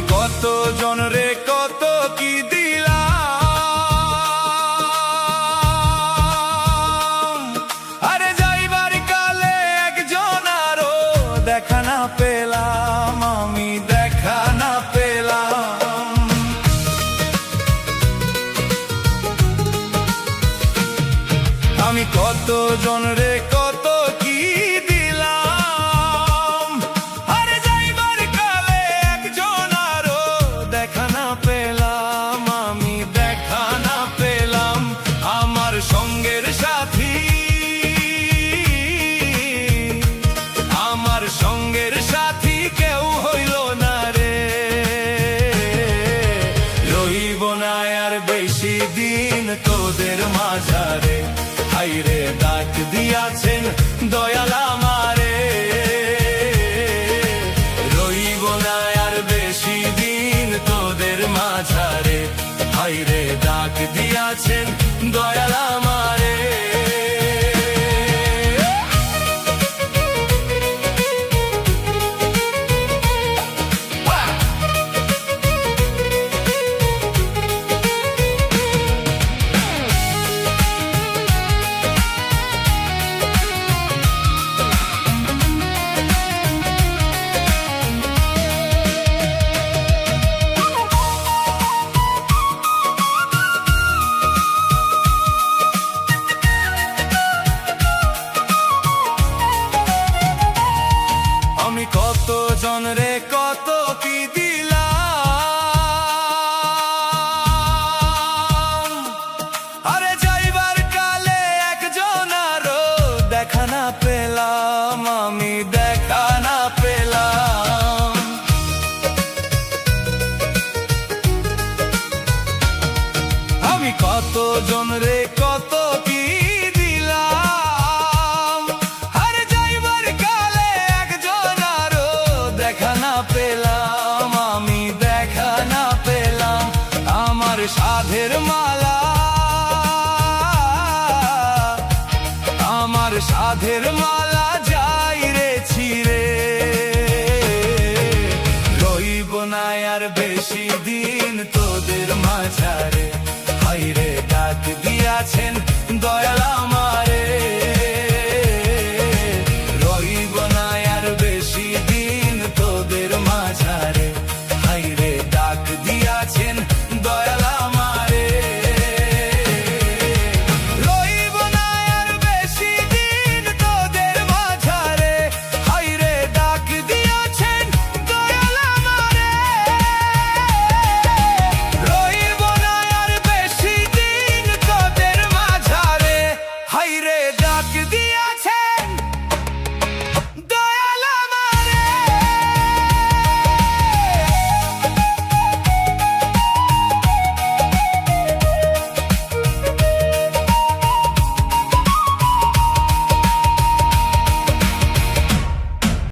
আমি কত জন রে কত কি দিলাম, আরে যাইবার কালে একজন আরো দেখা না পেলাম, আমি দেখা না পেলাম। আমি কত জন রে কত কি দিলাম, আরে যাইবার কালে একজন আরো দেখা না পেলাম, আমি দেখা না পেলাম। আমার সঙ্গের সাথী, আমার সঙ্গের সাথী কেউ হইল না রে, রইব না আর বেশি দিন তোদের মাঝারে, হাইরে ডাক দিয়াছেন দয়াল আমারে, রইব না আর বেশি দিন তোদের মাঝারে, হাইরে ডাক দিয়াছেন দয়াল আমারে। আমি কত জন রে কত কি দিলাম, আরে যাইবার কালে একজন আরো দেখা না পেলাম, আমি দেখা না পেলাম। আমি কত জন রে কত কি দিলাম, আরে যাইবার কালে একজন আরো দেখা না পেলাম, আমি দেখা না পেলাম। আমার সাধের মালা, আমার সাধের মালা যাই রে ছিড়ে, রইব না আর বেশি দিন তোদের মাঝারে, হাইরে ডাক দিয়াছেন দয়াল আমারে,